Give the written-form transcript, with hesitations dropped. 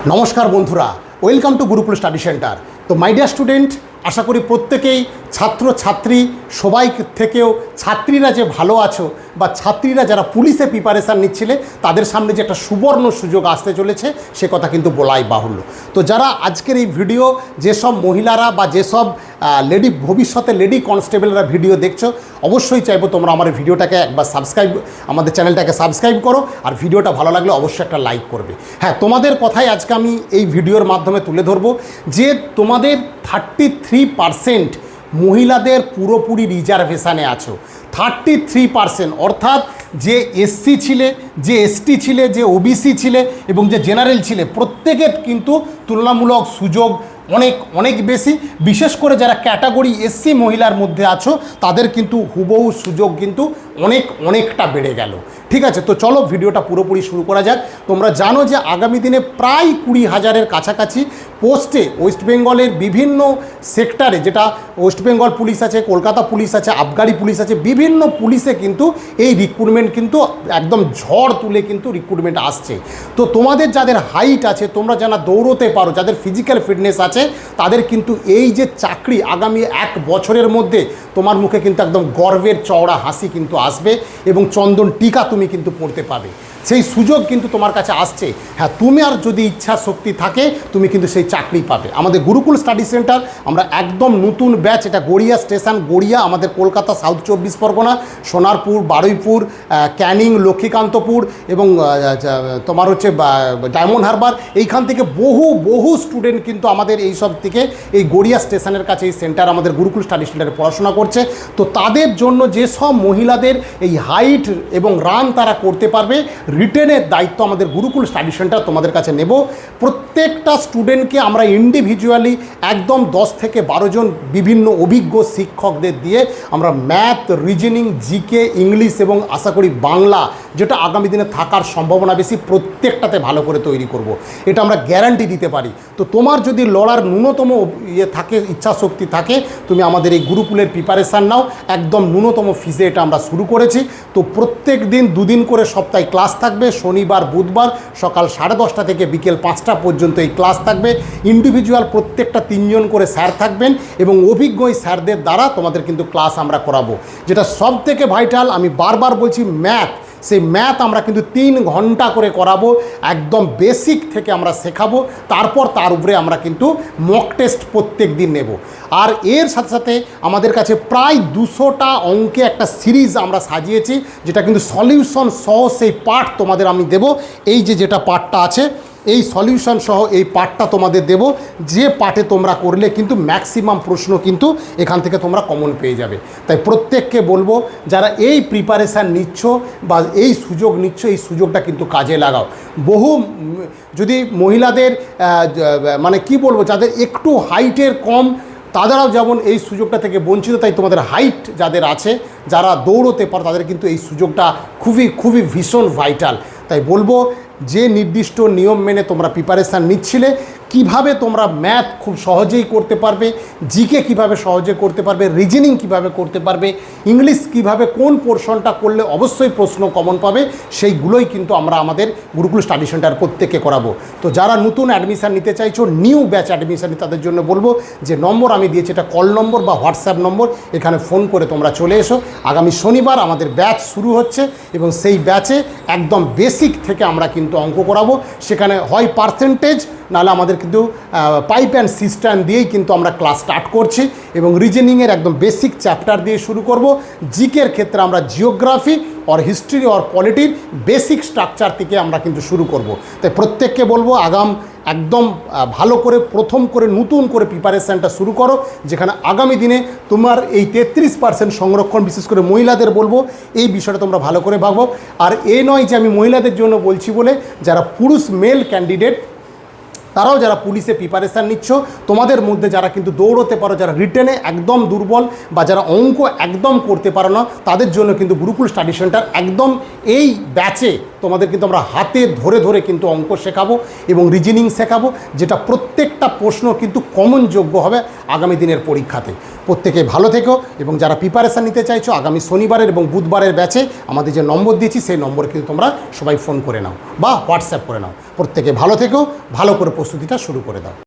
নমস্কার বন্ধুরা, welcome to Gurukul study centre. তো মাই ডিয়ার স্টুডেন্ট, আশা করি প্রত্যেকেই ছাত্র ছাত্রী সবাই থেকেও ছাত্রীরা যে ভালো আছো বা ছাত্রীরা যারা পুলিশে প্রিপারেশান নিচ্ছিলে তাদের সামনে যে একটা সুবর্ণ সুযোগ আসতে চলেছে সে কথা কিন্তু বলাই বাহুল্য। তো যারা আজকের এই ভিডিও যেসব মহিলারা বা যেসব ভবিষ্যতে লেডি কনস্টেবলরা ভিডিও দেখছো, অবশ্যই চাইবো তোমরা আমার ভিডিওটাকে একবার আমাদের চ্যানেলটাকে সাবস্ক্রাইব করো, আর ভিডিওটা ভালো লাগলে অবশ্যই একটা লাইক করবে। হ্যাঁ, তোমাদের কথাই আজকে আমি এই ভিডিওর মাধ্যমে তুলে ধরবো যে তোমাদের 33% মহিলাদের পুরোপুরি রিজার্ভেশানে আছো। 33%, অর্থাৎ যে এসসি ছিলে, যে এসটি ছিলে, যে ওবিসি ছিলে এবং যে জেনারেল ছিলে, প্রত্যেকের কিন্তু তুলনামূলক সুযোগ অনেক অনেক বেশি। বিশেষ করে যারা ক্যাটাগরি এসসি মহিলার মধ্যে আছো তাদের কিন্তু হুবহু সুযোগ কিন্তু অনেকটা বেড়ে গেল। ঠিক আছে, তো চলো ভিডিওটা পুরোপুরি শুরু করা যাক। তোমরা জানো যে আগামী দিনে প্রায় 20,000-এর কাছাকাছি পোস্টে ওয়েস্ট বেঙ্গলের বিভিন্ন সেক্টরে, যেটা ওয়েস্ট বেঙ্গল পুলিশ আছে, কলকাতা পুলিশ আছে, আবগারি পুলিশ আছে, বিভিন্ন পুলিশে কিন্তু এই রিক্রুটমেন্ট কিন্তু একদম ঝড় তুলে কিন্তু রিক্রুটমেন্ট আসছে। তো তোমাদের যাদের হাইট আছে, তোমরা যারা দৌড়তে পারো, যাদের ফিজিক্যাল ফিটনেস আছে, তাদের কিন্তু এই যে চাকরি আগামী 1 বছরের মধ্যে তোমার মুখে কিন্তু একদম গর্বের চওড়া হাসি কিন্তু আসবে এবং চন্দন টিকা তুমি কিন্তু পড়তে পাবে। সেই সুযোগ কিন্তু তোমার কাছে আসছে। হ্যাঁ, তুমি আর যদি ইচ্ছা শক্তি থাকে তুমি কিন্তু সেই চাকরি পাবে। আমাদের গুরুকুল স্টাডি সেন্টার, আমরা একদম নতুন ব্যাচ, এটা গড়িয়া স্টেশন, গড়িয়া, আমাদের কলকাতা সাউথ 24 পরগনা, সোনারপুর, বারুইপুর, ক্যানিং, লক্ষ্মীকান্তপুর এবং তোমার হচ্ছে ডায়মন্ড হারবার, এইখান থেকে বহু স্টুডেন্ট কিন্তু আমাদের এই সব থেকে এই গড়িয়া স্টেশনের কাছে এই সেন্টার, আমাদের গুরুকুল স্টাডি সেন্টারে পড়াশোনা করছে। তো তাদের জন্য যেসব মহিলাদের এই হাইট এবং রান তারা করতে পারবে, রিটেনের দায়িত্ব আমাদের গুরুকুল স্টাডি সেন্টার তোমাদের কাছে নেব। প্রত্যেকটা স্টুডেন্টকে আমরা ইন্ডিভিজুয়ালি একদম 10 থেকে 12 জন বিভিন্ন অভিজ্ঞ শিক্ষকদের দিয়ে আমরা ম্যাথ, রিজনিং, জিকে, ইংলিশ এবং আশা করি বাংলা, যেটা আগামী দিনে থাকার সম্ভাবনা বেশি, প্রত্যেকটাতে ভালো করে তৈরি করব। এটা আমরা গ্যারান্টি দিতে পারি। তো তোমার যদি লড়ার ন্যূনতম থাকে, ইচ্ছাশক্তি থাকে, তুমি আমাদের এই গুরুকুলের প্রিপারেশান নাও। একদম ন্যূনতম ফিজে এটা আমরা শুরু করেছি। তো প্রত্যেক দিন 2 দিন করে সপ্তাহে ক্লাস থাকবে। শনিবার বুধবার সকাল 10:30 থেকে বিকেল 5টা পর্যন্ত এই ক্লাস থাকবে। ইন্ডিভিজুয়াল প্রত্যেকটা 3 জন করে স্যার থাকবেন এবং অভিজ্ঞ এই স্যারদের দ্বারা তোমাদের কিন্তু ক্লাস আমরা করাবো। যেটা সব থেকে ভাইটাল, আমি বারবার বলছি, ম্যাথ। সেই ম্যাথ আমরা কিন্তু 3 ঘন্টা করে করাবো, একদম বেসিক থেকে আমরা শেখাবো। তারপর তার উপরে আমরা কিন্তু মক টেস্ট প্রত্যেক দিন নেব। আর এর সাথে সাথে আমাদের কাছে প্রায় 200টা অঙ্কে একটা সিরিজ আমরা সাজিয়েছি, যেটা কিন্তু সলিউশন সহ সেই পার্ট তোমাদের আমি দেব। এই যেটা পার্টটা আছে, এই সলিউশন সহ এই পার্টটা তোমাদের দেব, যে পার্টে তোমরা করলে কিন্তু ম্যাক্সিমাম প্রশ্ন কিন্তু এখান থেকে তোমরা কমন পেয়ে যাবে। তাই প্রত্যেককে বলবো, যারা এই প্রিপারেশান নিচ্ছ বা এই সুযোগ নিচ্ছ, এই সুযোগটা কিন্তু কাজে লাগাও। যদি মহিলাদের মানে কি বলবো, যাদের একটু হাইটের কম, তাদেরাও যেমন এই সুযোগটা থেকে বঞ্চিত, তাই তোমাদের হাইট যাদের আছে, যারা দৌড়তে পারো, তাদের কিন্তু এই সুযোগটা খুবই ভীষণ ভাইটাল। তাই বলবো, যে নির্দিষ্ট নিয়ম মেনে তোমরা প্রিপারেশান নিচ্ছিলে, কিভাবে তোমরা ম্যাথ খুব সহজেই করতে পারবে, জিকে কিভাবে সহজে করতে পারবে, রিজনিং কিভাবে করতে পারবে, ইংলিশ কিভাবে কোন পোর্শনটা করলে অবশ্যই প্রশ্ন কমন পাবে, সেইগুলোই কিন্তু আমরা আমাদের গুরুকুল স্টাডি সেন্টার প্রত্যেককে করাবো। তো যারা নতুন অ্যাডমিশান নিতে চাইছো, নিউ ব্যাচ অ্যাডমিশান, তাদের জন্য বলবো যে নম্বর আমি দিয়েছি, এটা কল নম্বর বা হোয়াটসঅ্যাপ নম্বর, এখানে ফোন করে তোমরা চলে এসো। আগামী শনিবার আমাদের ব্যাচ শুরু হচ্ছে এবং সেই ব্যাচে একদম বেসিক থেকে আমরা কিন্তু অঙ্ক করাবো। সেখানে হয় পার্সেন্টেজ, নাহলে আমাদের কিন্তু পাইপ অ্যান্ড সিস্টেম দিয়েই কিন্তু আমরা ক্লাস স্টার্ট করছি এবং রিজনিংয়ের একদম বেসিক চ্যাপ্টার দিয়ে শুরু করব। জিকের ক্ষেত্রে আমরা জিওগ্রাফি অর হিস্ট্রি অর পলিটির বেসিক স্ট্রাকচার থেকে আমরা কিন্তু শুরু করব। তাই প্রত্যেককে বলবো, একদম ভালো করে প্রথম করে নতুন করে প্রিপারেশানটা শুরু করো, যেখানে আগামী দিনে তোমার এই 33% সংরক্ষণ, বিশেষ করে মহিলাদের বলবো এই বিষয়টা তোমরা ভালো করে ভাবো। আর নয় যে আমি মহিলাদের জন্য বলছি বলে, যারা পুরুষ মেল ক্যান্ডিডেট, তারাও যারা পুলিশে প্রিপারেশান নিচ্ছ, তোমাদের মধ্যে যারা কিন্তু দৌড়তে পারো, যারা রিটেনে একদম দুর্বল বা যারা অঙ্ক একদম করতে পারো না, তাদের জন্য কিন্তু গুরুকুল স্টাডি সেন্টার একদম এই ব্যাচে তোমাদের কিন্তু আমরা হাতে ধরে কিন্তু অঙ্ক শেখাবো এবং রিজনিং শেখাবো, যেটা প্রত্যেকটা প্রশ্ন কিন্তু কমনযোগ্য হবে আগামী দিনের পরীক্ষাতে। প্রত্যেকে ভালো থেকো, এবং যারা প্রিপারেশান নিতে চাইছো আগামী শনিবারের এবং বুধবারের ব্যাচে আমাদের যে নম্বর দিয়েছি সেই নম্বরে কিন্তু তোমরা সবাই ফোন করে নাও বা হোয়াটসঅ্যাপ করে নাও। প্রত্যেকে ভালো থেকো, ভালো করে প্রস্তুতিটা শুরু করে দাও।